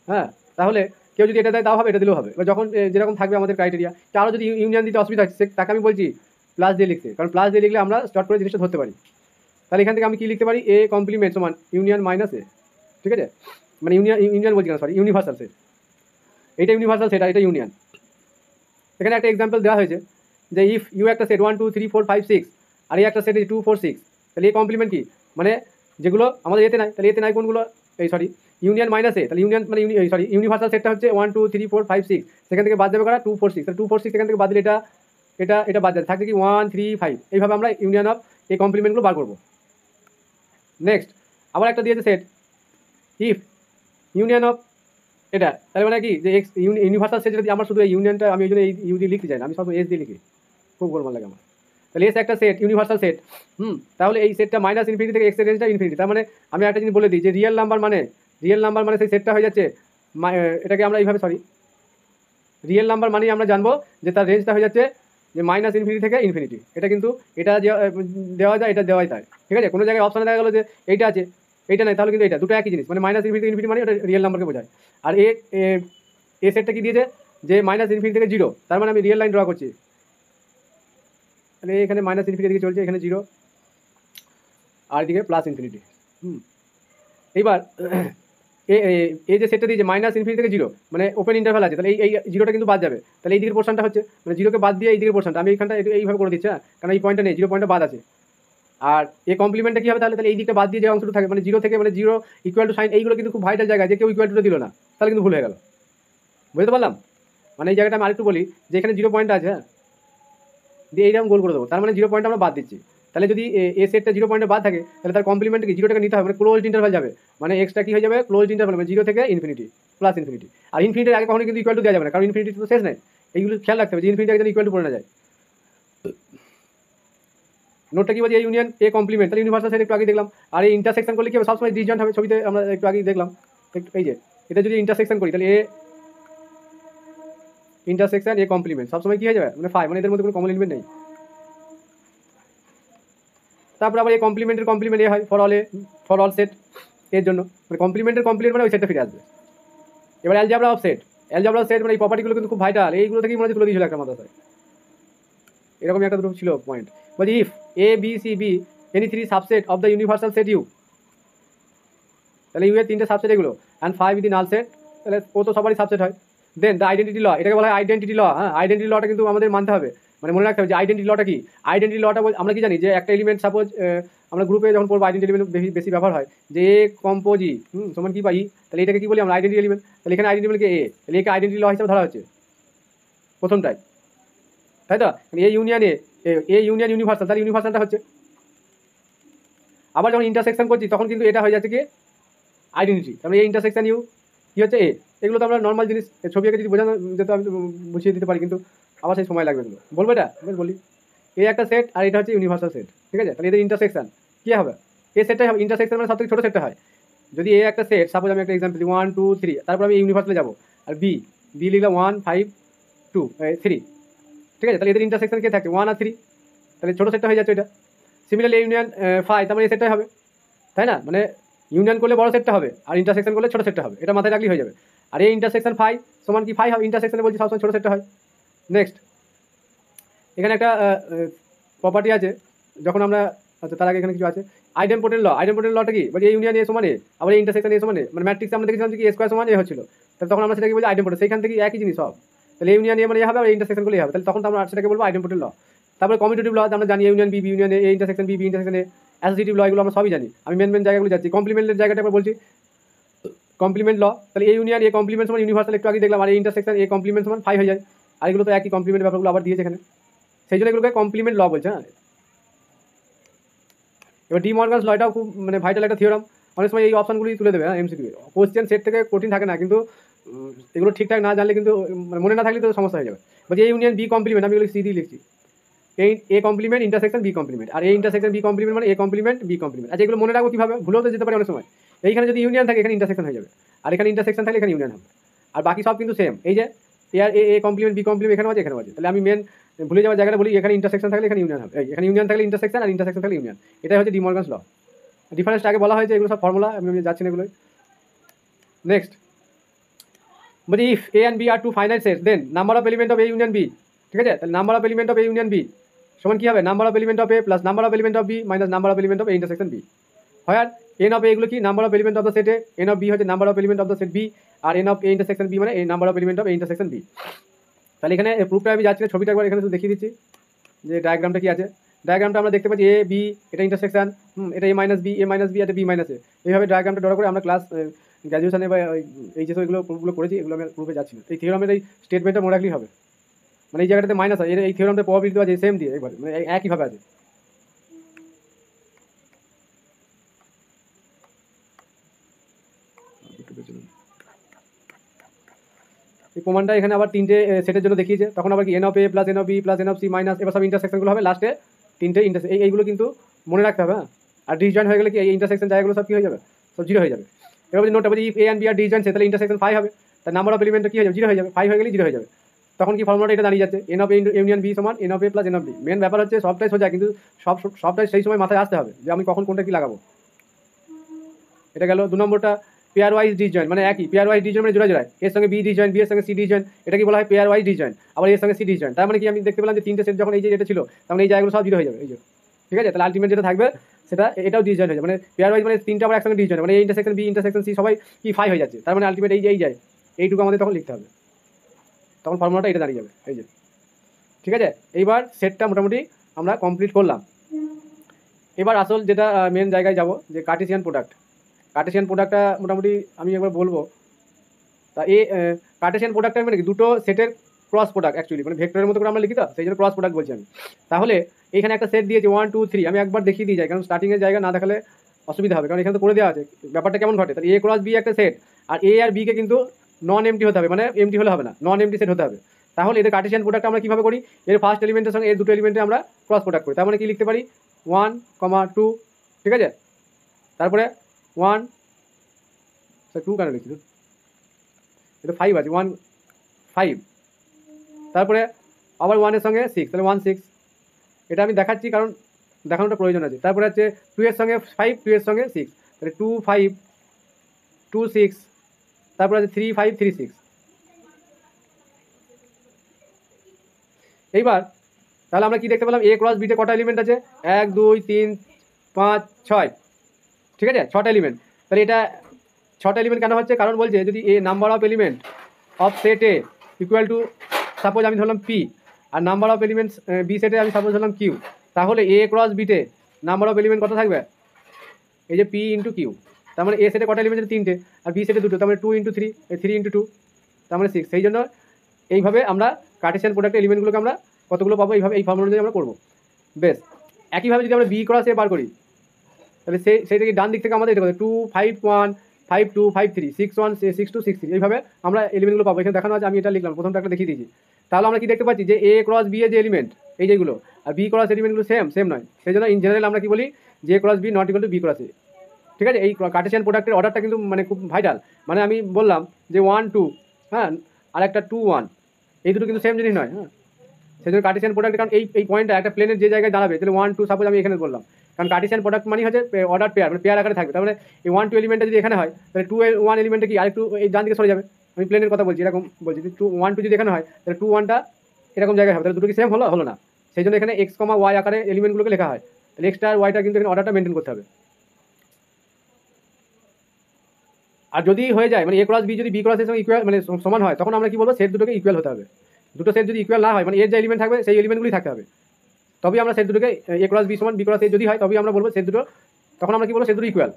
হ্যাঁ, তাহলে কেউ যদি এটা দেয় তাও হবে, এটা দিলেও হবে। এবার যখন যেরকম থাকবে আমাদের ক্রাইটেরিয়া, কারো যদি ইউনিয়ন দিতে অসুবিধা হচ্ছে তাকে আমি বলছি প্লাস দিয়ে লিখতে, কারণ প্লাস দিয়ে লিখলে আমরা স্টার্ট করে জিনিসটা ধরতে পারি। তাহলে এখান থেকে আমি কি লিখতে পারি, এ কমপ্লিমেন্ট সমান ইউনিয়ন মাইনাস এ। ঠিক আছে, মানে ইউনিয়ন বলছি না, সরি, ইউনিভার্সাল সেট, এটা ইউনিভার্সাল সেট আর এটা ইউনিয়ন। এখানে একটা এক্সাম্পল দেওয়া হয়েছে যে ইফ ইউ একটা সেট 1 2 3 4 5 6, আর এই একটা সেট 2 4 6, তাহলে এই কমপ্লিমেন্ট কি, মানে যেগুলো আমাদের এতে নাই, তাহলে এতে নাই কোনগুলো, এই সরি ইউনিয়ন মাইনাস এ, তাহলে ইউনিয়ন মানে সরি ইউনিভার্সাল সেটটা হচ্ছে 1 2 3 4 5 6, সেখান থেকে বাদ যাবে করা 2 4 6, তাহলে 2 4 6 সেখান থেকে বাদ দিলে এটা এটা এটা বাদ যাবে, থাকছে কি 1 3 5, এইভাবে আমরা ইউনিয়ন অফ এই কমপ্লিমেন্টগুলো বার করবো। নেক্সট আবার একটা দিয়েছে সেট ইফ ইউনিয়ন অফ এটা, তাহলে মানে কি যে এক্স ইউনিভার্সাল সেট যদি আমার শুধু এই ইউনিয়নটা, আমি ওই জন্য এই ইউ দিয়ে লিখতে চাই না, আমি সব এস দিয়ে লিখি, খুব গোলমাল লাগে আমার। তাহলে এস একটা সেট, ইউনিভার্সাল সেট। তাহলে এই সেটটা মাইনাস ইনফিনিটি থেকে এক্স এর রেঞ্জটা ইনফিনিটি, তার মানে আমি একটা জিনিস বলে দিই যে রিয়েল নাম্বার মানে সেই সেটটা হয়ে যাচ্ছে, এটাকে আমরা এইভাবে সরি রিয়েল নাম্বার মানেই আমরা জানবো যে তার রেঞ্জটা হয়ে যাচ্ছে যে মাইনাস ইনফিনিটি থেকে ইনফিনিটি। এটা কিন্তু এটা দেওয়া যায়, এটা দেওয়াই তাই। ঠিক আছে, কোনো জায়গায় অপশানে দেখা গেলো যে এইটা আছে এইটা নাই, তাহলে কিন্তু এটা দুটো একই জিনিস, মানে মাইনাস ইনফিনিটি ইনফিনিটি মানে ওটা রিয়েল নাম্বারকে বোঝায়। আর এ সেটটা কি দিয়েছে যে মাইনাস ইনফিনিটি থেকে 0, তার মানে আমি রিয়েল লাইন ড্র করছি, তাহলে এখানে মাইনাস ইনফিনিটি দিকে চলছে, এখানে 0, আর এদিকে প্লাস ইনফিনিটি। এইবার এই যে সেটটা দিয়েছে মাইনাস ইনফিনিটি থেকে 0, মানে ওপেন ইন্টারভ্যাল আছে, তাহলে এই 0টা কিন্তু বাদ যাবে, তাহলে এই দিকের পোর্শনটা হচ্ছে, মানে 0কে বাদ দিয়ে এই দিকের পোর্শনটা আমি এইখানটা এইভাবে করে দিচ্ছি। হ্যাঁ, কারণ এই পয়েন্টটা নেই, 0 পয়েন্টটা বাদ আছে। আর এই কমপ্লিমেন্টটা কী হবে, তাহলে এই দিকটা বাদ দিয়ে যে অংশটা থাকে, মানে 0 থেকে মানে 0 ইকুয়াল টু সাইন, এইগুলো কিন্তু খুব ভাইটাল জায়গা, যে কেউ ইকুয়াল টুটা দিল না, তাহলে কিন্তু ভুল হয়ে গেল। বুঝতে পারলাম, মানে এই জায়গাটা আমি আরেকটু বলি যে এখানে 0 পয়েন্ট আছে, হ্যাঁ, দিয়ে এইরকম গোল করে দেবো, তার মানে 0 পয়েন্ট আমরা বাদ দিচ্ছি। তাহলে যদি এ সেটটা 0 পয়েন্টে বাদ থাকে, তাহলে তার কমপ্লিমেন্ট কি 0টাকে নিতে হবে, মানে ক্লোজড ইন্টারভ্যাল যাবে, মানে এক্সটা কি হয়ে যাবে ক্লোজড ইন্টারভ্যাল, মানে 0 থেকে ইনফিনিটি প্লাস ইনফিনিটি। আর ইনফিনিটির আগে কখনো কিন্তু ইকুয়াল টু দেওয়া যাবে না, কারণ ইনফিনিটি তো শেষ নেই, এইগুলো খেয়াল রাখতে হবে যে ইনফিনিটি আগে যেন ইকুয়াল টু পড়ে না যায়। নোটটা কি বলছে, এই ইউনিয়ন এ কমপ্লিমেন্ট, তাহলে ইউনিভার্সাল সেট একটু আগে দেখলাম। আর এই ইন্টারসেকশন করলে কি হবে, সবসময় ডিসজয়েন্ট হবে, ছবিতে আমরা একটু আগেই দেখলাম। এই যে এটা যদি ইন্টারসেকশন করি, তাহলে এ ইন্টারসেকশন এ কমপ্লিমেন্ট সবসময় কি হয়ে যাবে, মানে 5, মানে এদের মধ্যে কোনো কমন এলিমেন্ট নেই। তারপর আবার এই কমপ্লিমেন্টের কমপ্লিমেন্ট এ হয় ফর অল সেট, এর জন্য মানে কমপ্লিমেন্টের কমপ্লিমেন্ট মানে ওই সেটটা ফিরে আসবে। এবার অ্যালজেব্রা অফ সেট, মানে এই প্রপার্টিগুলো কিন্তু খুব ভাইটাল, এইগুলো থেকেই মনে হচ্ছে তুলে দিয়েছিল একটা মাদ্রাসায়, এরকম একটা দুটো ছিল পয়েন্ট। বলছি if A B C be any 3 subset of the universal set U, তাহলে ইউ এর 3টে সাবসেট এগুলো, and 5 is the null set, তাহলে ও তো সবারই সাবসেট হয়। দেন দ্য আইডেন্টিটি ল, এটাকে বলা হয় আইডেন্টিটি ল। হ্যাঁ, আইডেন্টিটি লটা কিন্তু আমাদের মানতে হবে, মানে মনে রাখতে হবে যে আইডেন্টিটি লটা কি। আইডেন্টিটি লটা আমরা কি জানি যে একটা এলিমেন্ট সাপোজ আমরা গ্রুপে যখন পড়বো আইডেন্টি এলিমেন্ট বেশি ব্যবহার হয়, যে এ কম্পোজি সমান কি পাই, তাহলে এটাকে কি বলি আমরা আইডেন্টি এলিমেন্ট। তাহলে এখানে আইডেন্টি এলিমেন্টকে এ, তাহলে একে আইডেন্টি ল হিসেবে ধরা হচ্ছে প্রথমটাই, তাই তো। এ ইউনিয়ন এ ইউনিয়ন ইউনিভার্সাল, তাহলে ইউনিভার্সালটা হচ্ছে। আবার যখন ইন্টারসেকশন করছি তখন কিন্তু এটা হয়ে যাচ্ছে কি আইডেন্টিটি, তারপরে এই ইন্টারসেকশন ইউ কি হচ্ছে এ। এগুলো তো আমরা নর্মাল জিনিস, ছবি এঁকে যদি বোঝানো যেত আমি বুঝিয়ে দিতে পারি, কিন্তু আবার সেই সময় লাগবে। এগুলো বলবো, এটা বলি এই একটা সেট আর এটা হচ্ছে ইউনিভার্সাল সেট, ঠিক আছে। তাহলে এদের ইন্টারসেকশন কী হবে, এ সেটটাই হবে ইন্টারসেকশন, মানে সবথেকে ছোটো সেটটা হয়। যদি এ একটা সেট, সাপোজ আমি একটা এক্সাম্পল দিই 1 2 3, তারপর আমি ইউনিভার্সালে যাবো, আর বি লিখলাম 1 5 2 3, ঠিক আছে। তাহলে এদের ইন্টারসেকশন কে থাকে 1 আর 3, তাহলে ছোটো সেটটা হয়ে যাচ্ছে এটা। সিমিলারলি ইউনিয়ন 5, তার মানে এই সেটটাই হবে, তাই না। মানে ইউনিয়ন করলে বড় সেটটা হবে আর ইন্টারসেকশন করলে ছোটো সেটটা হবে, এটা মাথায় রাখলেই হয়ে যাবে। আর এই ইন্টারসেকশন 5 সমান কি 5 হবে, ইন্টারসেকশনে বলছি সবসময় ছোটো সেটটা হয়। নেক্সট এখানে একটা প্রপার্টি আছে, যখন আমরা, আচ্ছা তার আগে এখানে কিছু আছে আইডেম্পোটেন্ট ল। আইডেম্পোটেন্ট লটা কি বলছি, এই ইউনিয়ন এ সমান এ, আবার এই ইন্টারসেকশন এ সমান এ, মানে ম্যাট্রিক্স আমরা দেখেছিলাম যে এ স্কোয়ার সমান এ হচ্ছিল, তাহলে তখন আমরা সেটাকে বলছি আইডেম্পোটেন্ট, সেইখান থেকে একই জিনিস সব। তাহলে ইউনিয়ন এ মানে এ হবে আর ইন্টারসেকশন করলে হবে, তাহলে তখন তো আমরা সেটাকে বলবো আইডেম্পোটেন্ট ল। তারপরে কমিউটেটিভ ল আমরা জানি, union B union A intersection B intersection A. Associative law এগুলো আমরা সবই জানি, আমি মেন জায়গাগুলো যাচ্ছি। কমপ্লিমেন্টের জায়গাটা একবার বলছি, কমপ্লিমেন্ট ল, তাহলে এই ইউনিয়ন এ কমপ্লিমেন্ট সমান ইউনিভার্সাল একটু আগে দেখলাম, আর এই ইন্টারসেকশন এ কমপ্লিমেন্ট সমান 5 হয়ে যায়। আর এগুলো তো একই কমপ্লিমেন্ট ব্যাপারগুলো আবার দিয়েছে এখানে, সেই জন্য এগুলোকে কমপ্লিমেন্ট ল বলছে। হ্যাঁ, এবার ডি মর্গানস ল, এটাও খুব মানে ভাইটাল একটা থিওরাম, অনেক সময় এই অপশনগুলি তুলে দেবে। হ্যাঁ, এমসিকিউ কোশ্চেন সেট থেকে কঠিন থাকে না, কিন্তু এগুলো ঠিকঠাক না জানলে কিন্তু মানে মনে না থাকলে তো সমস্যা হয়ে যাবে। বলছি এই ইউনিয়ন বি কমপ্লিমেন্ট, আমি এগুলো সিডি লিখছি, এই A complement intersection B complement, আর এই ইন্টারসেকশন বি কমপ্লিমেন্ট মানে এ কমপ্লিমেন্ট বি কমপ্লিমেন্ট। আচ্ছা এগুলো মনে রাখবো কীভাবে, ভুলেও তো যেতে পারে অনেক সময়। এইখানে যদি ইউনিয়ন থাকে এখানে ইন্টারসেকশন হয়ে যাবে, আর এখানে ইন্টারসেকশন থাকলে এখানে ইউনিয়ন হবে, আর বাকি সব কিন্তু সেম। এই যে এ আর এ কমপ্লিমেন্ট বি কমপ্লিমেন্ট এখানে আছে এখানে আছে, তাহলে আমি মেন ভুলে যাওয়ার জায়গাটা বলি, এখানে ইন্টারসেকশন থাকলে এখানে ইউনিয়ন হবে, এখানে ইউনিয়ন থাকলে ইন্টারসেকশন, আর ইন্টারসেকশন থাকলে ইউনিয়ন। এটাই হচ্ছে ডি মর্গানস ল। ডিফারেন্সটা আগে বলা হয়েছে, এগুলো সব ফর্মুলা, আমি যাচ্ছি না এগুলোই। নেক্সট বলছি if A and B are two finite sets, then number of element of A union B, ঠিক আছে। তাহলে number of element of A union B সমান কী হবে, number of element of A plus number of element of B minus number of element of A intersection B. হয় আর n of এগুলো কি number of element of the set A, n of B হচ্ছে number of element of the set B, আর n of A intersection B মানে এই number of element of A intersection B. তাহলে এখানে প্রুফটা আমি যাচ্ছি না, ছবিটা একবার এখানে শুধু দেখিয়ে দিচ্ছি যে ডায়াগ্রামটা কি আছে। ডায়াগ্রামটা আমরা দেখতে পাচ্ছি এ বি, এটা ইন্টারসেকশন, এটা এ মাইনাস বি, এটা বি মাইনাস এ। এইভাবে ডায়াগ্রামটা ড্র করে আমরা ক্লাস গ্র্যাজুয়েশনে বা এইচএসও এগুলো করেছি, এগুলো আমি প্রুফে যাচ্ছি না। এই থিওরামের এই স্টেটমেন্টটা মনে রাখলেই হবে, মানে এই জায়গাটাতে মাইনাস হয়, এই থিওরামটা প্রবাবিলিটি আছে সেম দিয়ে একবার, মানে একইভাবে আছে। এই প্রমাণটা এখানে আবার তিনটে সেটের জন্য দেখিয়েছে, তখন আবার কি n of A plus n of B plus n of C minus, এবার সব ইন্টারসেকশনগুলো হবে লাস্টে তিনটে এইগুলো কিন্তু মনে রাখতে হবে। হ্যাঁ, আর ডিসজয়েন্ট হয়ে গেলে কি এই ইন্টারসেকশন জায়গাগুলো সব কী হয়ে যাবে, সব জিরো হয়ে যাবে। এবার যদি নোটটা বলছি if A and B are disjoint, তাহলে ইন্টারসেকশন 5 হবে, তার নাম্বার অফ এলিমেন্ট কী হয়ে যাবে, জিরো হয়ে যাবে। 5 হয়ে গেলে জিরো হয়ে যাবে, তখন কি ফর্মুলাটা এটা দাঁড়িয়ে যাচ্ছে n of A union B সমান n of A plus n of B. Main ব্যাপার হচ্ছে সবটাই সোজা, কিন্তু সবটাই সেই সময় মাথায় আসতে হবে যে আমি কখন কোনটা কি লাগাবো। এটা গেল 2 নম্বরটা পেয়ার ওয়াইজ ডিসজয়েন্ট, মানে একই পেয়ার ওয়াইজ ডিসজয়েন্ট মানে জোড়া জোড়ায়, এর সঙ্গে বি ডিসজয়েন্ট, বি এর সঙ্গে সি ডিসজয়েন্ট, এটা কি বলা হয় পেয়ার ওয়াইজ ডিসজয়েন্ট। আবার এর সঙ্গে সি ডিসজয়েন্ট, তার মানে কি আমি দেখতে পেলাম যে তিনটে সেট যখন এই যে এটা ছিল, তখন এই জায়গাগুলো সব জিরো হয়ে যাবে, এই যে, ঠিক আছে। তাহলে আলটিমেট যেটা থাকবে সেটা এটাও ডিসজয়েন্ট হয়ে যাবে, মানে পেয়ার ওয়াইজ মানে তিনটা আবার একসঙ্গে ডিসজয়েন্ট, মানে এই ইন্টারসেকশন বি ইন্টারসেকশন সি সবাই কি 5 হয়ে যাচ্ছে, তার মানে আলটিমেট এই যে এই যায়, এইটুকু আমাদের তখন লিখতে হবে, তখন ফর্মুলাটা এটা দাঁড়িয়ে যাবে, এই যে, ঠিক আছে। এইবার সেটটা মোটামুটি আমরা কমপ্লিট করলাম। এবার আসল যেটা মেন জায়গায় যাব, যে কার্টেসিয়ান প্রোডাক্ট। কার্টেসিয়ান প্রোডাক্টটা মোটামুটি আমি একবার বলবো। তা এই কার্টেসিয়ান প্রোডাক্টটা মানে কি দুটো সেটের ক্রস প্রোডাক্ট অ্যাকচুয়ালি, মানে ভেক্টরের মতো করে আমরা লিখি, তো সেই জন্য ক্রস প্রোডাক্ট বলছি আমি। তাহলে এখানে একটা সেট দিয়েছে 1 2 3, আমি একবার দেখিয়ে দিয়ে যাই, কারণ স্টার্টিংয়ের জায়গা না দেখালে অসুবিধা হবে, কারণ এখানে তো করে দেওয়া আছে ব্যাপারটা কেমন ঘটে। তাহলে এ ক্রস বি একটা সেট, আর এ আর বিকে কিন্তু নন এমটি হতে হবে, মানে এমটি হলে হবে না, নন এমটি সেট হতে হবে। তাহলে এদের কার্টেসিয়ান প্রোডাক্ট আমরা কীভাবে করি, এর ফার্স্ট এলিমেন্টের সঙ্গে এর দুটো এলিমেন্টে আমরা ক্রস প্রোডাক্ট করি। তার মানে কি লিখতে পারি 1 2, ঠিক আছে। তারপরে 1 2 কেন লিখছি, এটা 5 আছে, 1 5, তারপরে আবার 1 এর সঙ্গে 6, তাহলে 1 6, এটা আমি দেখাচ্ছি কারণ দেখানোটা প্রয়োজন আছে। তারপরে হচ্ছে 2 এর সঙ্গে 5, 2 এর সঙ্গে 6, তাহলে 2 5 2 6, তারপরে আছে 3 5 3 6। এইবার তাহলে আমরা কি দেখতে পেলাম, এ ক্রস বিতে কটা এলিমেন্ট আছে, 1 2 3 5 6, ঠিক আছে, 6টা এলিমেন্ট। তাহলে এটা 6টা এলিমেন্ট কেন হচ্ছে, কারণ বলছে যদি A number of element of set A equal to suppose আমি ধরলাম পি, আর নাম্বার অফ এলিমেন্টস বি সেটে আমি সাপোজ ধরলাম কিউ, তাহলে এ ক্রস বিতে নাম্বার অফ এলিমেন্ট কত থাকবে, এই যে পি ইন্টু কিউ, তার মানে এ সেটে কটা এলিমেন্ট আছে 3টে, আর বি সেটে 2টো, তার মানে 2 ইন্টু 3, 3 ইন্টু 2, তার মানে 6। সেই জন্য এইভাবে আমরা কার্টেসিয়ান প্রোডাক্টের এলিমেন্টগুলোকে আমরা কতগুলো পাবো, এইভাবে এই ফর্মুলা অনুযায়ী আমরা করবো। বেশ, একইভাবে যদি আমরা বি ক্রস এ বার করি, তাহলে সেই থেকে ডান দিক থেকে আমাদের এটা করতে 2 5 1 5 2 5 3 6 1 6 2 6 3, এইভাবে আমরা এলিমেন্টগুলো পাবো। এখানে দেখানো আছে, আমি এটা লিখলাম, প্রথমটা একটা দেখিয়ে দিয়েছি। তাহলে আমরা কি দেখতে পাচ্ছি যে এ ক্রস বি এর যে এলিমেন্ট এই যেগুলো, আর বি ক্রস এলিমেন্টগুলো সেম নয়। সেই জন্য ইন জেনারেল আমরা কি বলি, যে cross B not equal to B cross A. ঠিক আছে, এই কার্টেসিয়ান প্রোডাক্টের অর্ডারটা কিন্তু মানে খুব ভাইটাল। মানে আমি বললাম যে 1 2, হ্যাঁ, আর একটা 2 1, এই দুটো কিন্তু সেম জিনিস নয়। হ্যাঁ, সেই জন্য কার্টেসিয়ান প্রোডাক্ট, কারণ এই পয়েন্টটা একটা প্লেনের যে জায়গায় দাঁড়াবে, তাহলে 1 2 সাপোজ আমি এখানে বললাম, কারণ কার্টেসিয়ান প্রোডাক্ট মানে হচ্ছে অর্ডার পেয়ার, মানে পেয়ার আকারে থাকবে। তার মানে এই 1 2 এলিমেন্টটা যদি এখানে হয়, তাহলে 2 1 এলিমেন্টটা কি আরেকটু এই ডান দিকে সরে যাবে। আমি প্লেনের কথা বলছি, এরকম বলছি, 2 1 2 যদি এখানে হয়, তাহলে 2 1টা এরকম জায়গায় হবে, তাহলে দুটো কি সেম হলো না। সেই জন্য এখানে এক্স কমা ওয়াই আকারে এলিমেন্টগুলোকে লেখা হয়, তাহলে এক্সটা আর ওয়াইটা কিন্তু এখানে অর্ডারটা মেনটেন করতে হবে। আর যদি হয়ে যায় মানে এ ক্রস বি যদি বি ক্রস এর সঙ্গে ইকুয়াল মানে সমান হয়, তখন আমরা কি বলবো, সেট দুটোকে ইকুয়াল হতে হবে। দুটো সেট যদি ইকুয়াল না হয়, মানে এর যে এলিমেন্ট থাকবে সেই এলিমেন্টগুলোই থাকতে হবে, তবেই আমরা সেট দুটোকে এ ক্রস বি সমান বি ক্রস এ যদি হয়, তবেই আমরা বলবো সেট দুটো, তখন আমরা কি বলবো, সেট দুটো ইকুয়াল।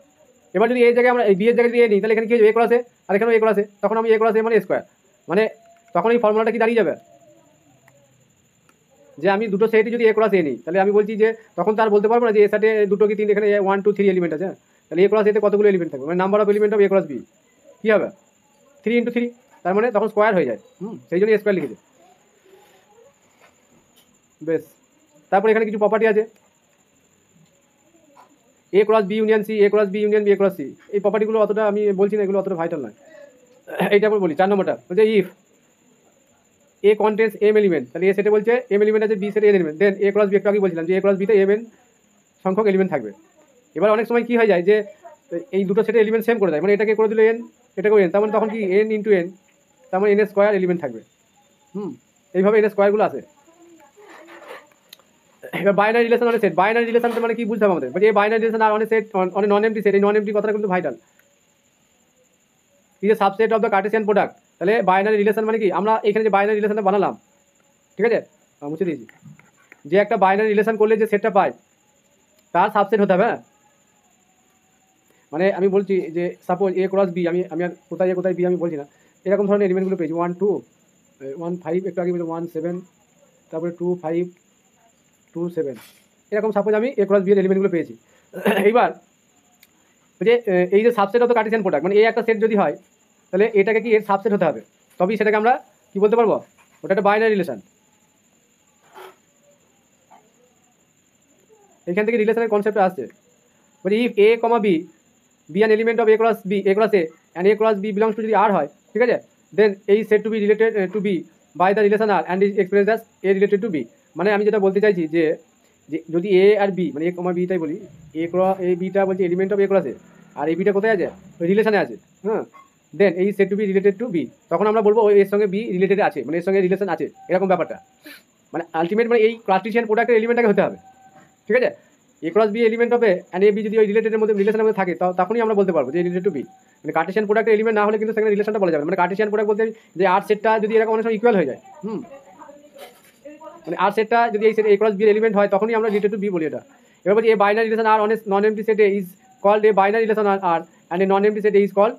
এবার যদি এই জায়গায় আমরা এই বি এর জায়গায় যদি এ নিই, তাহলে এখানে কি এ ক্রস এ, আর এখানেও এ ক্রস এ, তখন আমি এ ক্রস এ মানে স্কোয়ার, মানে তখন এই ফর্মুলাটা কি দাঁড়িয়ে যাবে, যে আমি দুটো সেটই যদি এ ক্রস এ নিই, তাহলে আমি বলছি যে তখন তার বলতে পারবো না যে এ সেটে দুটো কি 3, এখানে 1 2 3 এলিমেন্ট আছে, তাহলে এ ক্রস এতে কতগুলো এলিমেন্ট থাকবে, মানে number of element of A cross B কী হবে, 3 ইন্টু 3, তার মানে তখন স্কোয়ার হয়ে যায়। সেই জন্য স্কোয়ার লিখেছে। বেশ, তারপরে এখানে কিছু প্রপার্টি আছে, এ ক্রস বি ইউনিয়ন সি, এ ক্রস বি ইউনিয়ন বি, এ ক্রস সি, এই প্রপার্টিগুলো অতটা আমি বলছি না, এগুলো অতটা ভাইটাল নয়। এইটা আমি বলি 4 নম্বরটা বলছে if A contains m element, তাহলে এ সেটে বলছে এম এলিমেন্ট আছে, বি সেটে n element, then A cross B, একটু আগে বলছিলাম যে এ ক্রস বিতে এম এন সংখ্যক এলিমেন্ট থাকবে। এবার অনেক সময় কী হয়ে যায় যে এই দুটো সেটে এলিমেন্ট সেম করে দেয়, মানে এটাকে করে দিল এন, এটাকে এন, তার মানে তখন কি এন ইন্টু এন, তার মানে এন স্কোয়ার এলিমেন্ট থাকবে। এইভাবে এন স্কোয়ারগুলো আসে। এবার binary relation on set, binary relation মানে কি বুঝতে হবে আমাদের, এই binary relation R on set on non empty set, এই নন এমটি কথাটা কিন্তু vital. Is a subset of the Cartesian product, তাহলে বাইনারি রিলেশন মানে কি, আমরা এখানে যে বাইনারি রিলেশনটা বানালাম, ঠিক আছে, মুছে দিয়েছি, যে একটা বাইনারি রিলেশন করলে যে সেটটা পাই তার সাবসেট হতে হবে। হ্যাঁ, মানে আমি বলছি যে সাপোজ এ ক্রস বি, আমি আর কোথায় বি আমি বলছি না, এরকম ধরনের এলিমেন্টগুলো পেয়েছি 1 2 1 5, একটু আগে 1 7, তারপরে 2 5 2 7, এরকম সাপোজ আমি এ ক্রস বি এর এলিমেন্টগুলো পেয়েছি। এইবার যে এই যে subset of the Cartesian product, মানে এই একটা সেট যদি হয়, তাহলে এটাকে কি এর সাবসেট হতে হবে, তবেই সেটাকে আমরা কি বলতে পারবো, ওটা একটা বাইনারি রিলেশন। এখান থেকে রিলেশনের কনসেপ্ট আসছে, বলি if A comma B B an element of A cross A and A cross B belongs to যদি আর হয়, ঠিক আছে, দেন এই said to be related to B by the relation R and is express as A related to B. মানে আমি যেটা বলতে চাইছি যে যদি এ আর বি, মানে এ কমা বিটাই বলি, এ বিটা বলছি এলিমেন্ট অফ এ ক্রস এ, আর এই বিটা কোথায় আছে, ওই রিলেশনে আছে। হ্যাঁ, দেন এই said to be related to B, তখন আমরা বলবো এর সঙ্গে বি রিলেটেড আছে, মানে এর সঙ্গে রিলেশন আছে, এরকম ব্যাপারটা। মানে আলটিমেট মানে এই কার্টেসিয়ান প্রোডাক্টের এলিমেন্টটাকে হতে হবে, ঠিক আছে। এ ক্রস বি এলিমেন্ট হবে অ্যান্ড এ বি যদি ওই রিলেটেডের মধ্যে রিলেশনের মধ্যে থাকে, তখনই আমরা বলতে পারবো যে রিলেটেড টু বি। মানে কার্টেসিয়ান প্রোডাক্টের এলিমেন্ট না হলে কিন্তু সেখানে রিলেশনটা বলা যাবে না। মানে কার্টেসিয়ান প্রোডাক্ট বলতে যে আর সেটটা যদি এরকম অনেক সময় ইকুয়াল হয়ে যায়, মানে আর সেটটা যদি এই সেট এ ক্রস বি এলিমেন্ট হয়, তখনই আমরা রিলেটেড টু বি বলি এটা। এবার বলছি a binary relation R on non empty set is called a binary relation R and a non empty set is called,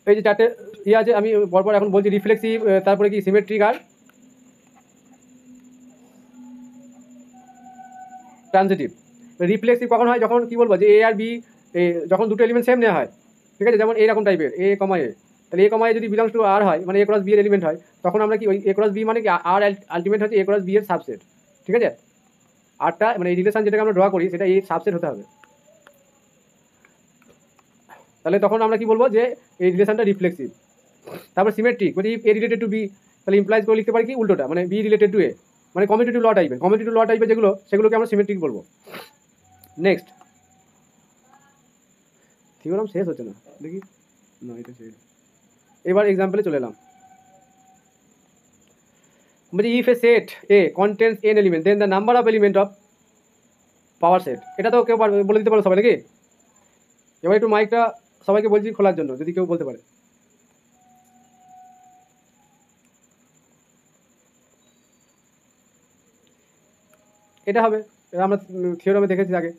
এই যে চারটে ইয়ে আছে আমি পরপর এখন বলছি, রিফ্লেক্সিভ, তারপরে কি সিমেট্রিক আর ট্রানজিটিভ। রিফ্লেক্সিভ কখন হয়, যখন কি বলবো যে এ আর বি যখন দুটো এলিমেন্ট সেম নেওয়া হয়, ঠিক আছে, যেমন এইরকম টাইপের এ কমা এ, তাহলে এ কমা এ যদি বিলংস টু আর হয়, মানে এ ক্রস বি এর এলিমেন্ট হয়, তখন আমরা কি ওই এ ক্রস বি মানে কি আর আলটিমেট হচ্ছে এ ক্রস বি এর সাবসেট, ঠিক আছে। আরটা মানে এই রিলেশন যেটাকে আমরা ড্র করি সেটা এই সাবসেট হতে হবে, তাহলে তখন আমরা কি বলবো যে এই রিলেশনটা রিফ্লেক্সিভ। তারপর সিমেট্রিক, মানে এ রিলেটেড টু বি, তাহলে ইমপ্লাইজ করে লিখতে পারি কি উল্টোটা, মানে বি রিলেটেড টু এ, মানে কমিউটেটিভ ল টাইপের সেগুলোকে আমরা সিমেট্রিক বলবো। নেক্সট থিওরাম শেষ হচ্ছে না, দেখি না এটা শেষ। এবার এক্সাম্পলে চলে এলাম, বলছি if A set A contains n element then the number of element of power set. এটা তো কেউ বলে দিতে পারো সবাই নাকি। এবার একটু মাইকটা সবাইকে বলছি খোলার জন্য, যদি কেউ বলতে পারে। এটা হবে, এটা আমরা থিওরামে দেখেছি আগে।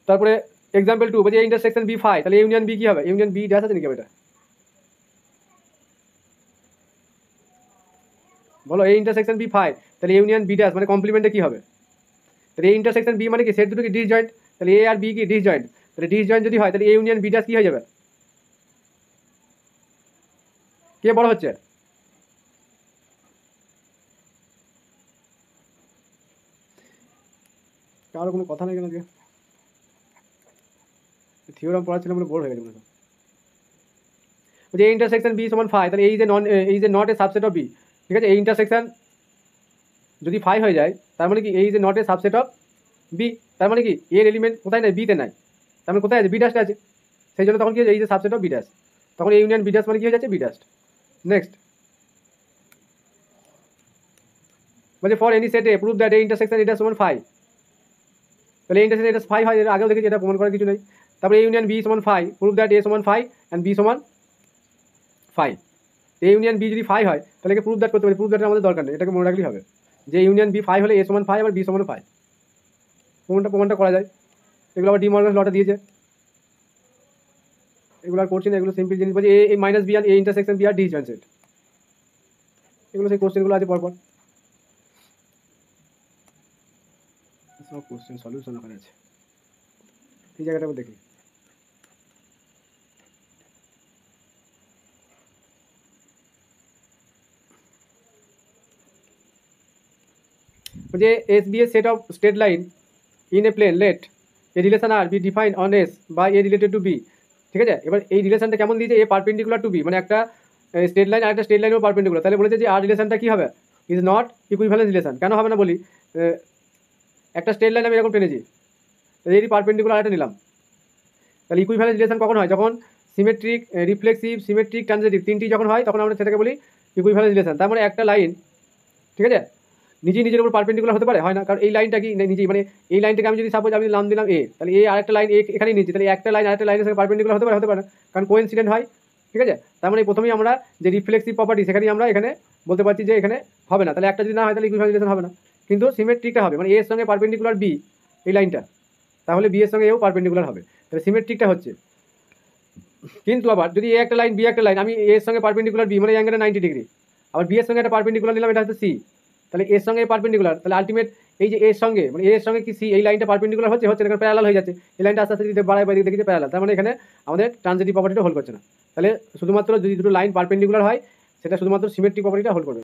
তারপরে এক্সাম্পল 2 বলছে ইন্টারসেকশন বি ফাই, তাহলে ইউনিয়ন বি কি হবে? ইউনিয়ন বি ড্যাশ আছে নাকি এটা? বলো, এই ইন্টারসেকশন বি ফাই, তাহলে ইউনিয়ন বি ড্যাশ মানে কমপ্লিমেন্টে কি হবে? তাহলে এই ইন্টারসেকশন বি মানে কি? সেট দুটো কি ডিসজয়েন্ট, তাহলে এ আর বি কি ডিসজয়েন্ট, তাহলে ডিসজয়েন্ট যদি হয় তাহলে এ ইউনিয়ন বি ড্যাশ কি হয়ে যাবে? কে বড় হচ্ছে? কারো কোনো কথা নেই কেন আজকে? থিওরাম পড়াচ্ছিলাম বলে বোর হয়ে গেছে মনে হয়। যে ইন্টারসেকশন বি সমান ফাই, তাহলে এই যে not A subset of B, ঠিক আছে? এই ইন্টারসেকশন যদি ফাই হয়ে যায় তার মানে কি এই যে not A subset of B, তার মানে কি এর এলিমেন্ট কোথায় নাই? বিতে নাই, তার মানে কোথায় আছে? বি ড্যাশটা আছে। সেই জন্য তখন কি এই যে সাবসেট অফ বি ড্যাশ, তখন এই ইউনিয়ন বি ড্যাশ মানে কি হয়ে যাচ্ছে? B dash. নেক্সট বলছে for any set A prove that A intersection এটা সমান ফাই, তাহলে এই ইন্টারসেকশন এটা ফাই হয়, এর আগেও দেখেছি, এটা প্রমাণ করার কিছু নেই। তারপরে এই ইউনিয়ন বি সমান ফাই, প্রুভ দ্যাট এ সমান ফাই অ্যান্ড বি সমান ফাই। এই ইউনিয়ন বি যদি ফাই হয় তাহলে প্রুভ দ্যাট করতে পারি, প্রুভ দ্যাটের আমাদের দরকার নেই, এটাকে মনে রাখলেই হবে যে ইউনিয়ন বি ফাই হলে এ সমান ফাই আবার বি সমান ফাই। প্রমাণটা করা যায়, এগুলো আবার ডি মর্গান লটা দিয়েছে, এগুলো আর করছি না, এগুলো সিম্পল জিনিস। বলছে এ মাইনাস বি আর এ ইন্টারসেকশন বি আর ডি জয়েন্ট সেট, এগুলো সেই কোশ্চেনগুলো আছে পরপর, সব কোশ্চেন সলিউশন ওখানে আছে, এই জায়গাটা দেখি। যে S be a set of straight line in a plane let a relation R be defined on S by A related to B, ঠিক আছে? এবার এই রিলেশনটা কেমন দিয়েছে? এ পারপেন্ডিকুলার টু বি, মানে একটা স্ট্রেট লাইন আর একটা স্ট্রেট লাইনও পারপেন্ডিকুলার, তাহলে বলেছে যে আর রিলেশনটা কি হবে? Is not equivalence relation. কেন হবে না বলি, একটা স্ট্রেট লাইন আমি এরকম টেনেছি, এরই পারপেন্ডিকুলার একটা নিলাম, তাহলে ইকুইভ্যালেন্স রিলেশন কখন হয়? যখন সিমেট্রিক, রিফ্লেক্সিভ, সিমেট্রিক, ট্রানজিটিভ তিনটি যখন হয় তখন আমরা সেটাকে বলি ইকুইভ্যালেন্স রিলেশন। তার মানে একটা লাইন, ঠিক আছে, নিজের উপর পারপেন্ডিকুলার হতে পারে? হয় না, কারণ এই লাইনটা কি নিজেই, মানে এই লাইনটাকে আমি যদি সাপোজ আমি নাম দিলাম এ, তাহলে এ আরেকটা লাইন এখানেই নিচ্ছি, তাহলে একটা লাইন আরেকটা লাইনের সঙ্গে পারপেন্ডিকুলার হতে পারে না, কারণ কোইন্সিডেন্ট হয়, ঠিক আছে? তার মানে প্রথমেই আমরা যে রিফ্লেক্সিভ প্রপার্টি সেখানেই আমরা এখানে বলতে পারছি যে এখানে হবে না, তাহলে একটা যদি না হয় তাহলে ইকুইভ্যালেন্স রিলেশন হবে না। কিন্তু সিমেট্রিকটা হবে, মানে এর সঙ্গে পারপেন্ডিকুলার বি এই লাইনটা, তাহলে বি এর সঙ্গে এও পারপেন্ডিকুলার হবে, তাহলে সিমেট্রিকটা হচ্ছে। কিন্তু আবার যদি এ একটা লাইন বি একটা লাইন, আমি এর সঙ্গে পারপেন্ডিকুলার বি মানে অ্যাঙ্গেলটা 90 ডিগ্রি, আবার বি এর সঙ্গে একটা পারপেন্ডিকুলার নিলাম, এটা হচ্ছে সি, তাহলে এর সঙ্গে পারপেন্ডিকুলার, তাহলে আলটিমেট এই যে এর সঙ্গে মানে এর সঙ্গে কি সি এই লাইনটা পারপেন্ডিকুলার হচ্ছে এখানে প্যারালাল হয়ে যাচ্ছে, এই লাইনটা আস্তে আস্তে যদি বাড়ায় বাইরে দেখি প্যারালাল, তার মানে এখানে আমাদের ট্রানজিটিভ প্রপার্টিটা হোল্ড করছে না। তাহলে শুধুমাত্র যদি দুটো লাইন পারপেন্ডিকুলার হয় সেটা শুধুমাত্র সিমেট্রিক প্রপার্টিটা হোল্ড করবে।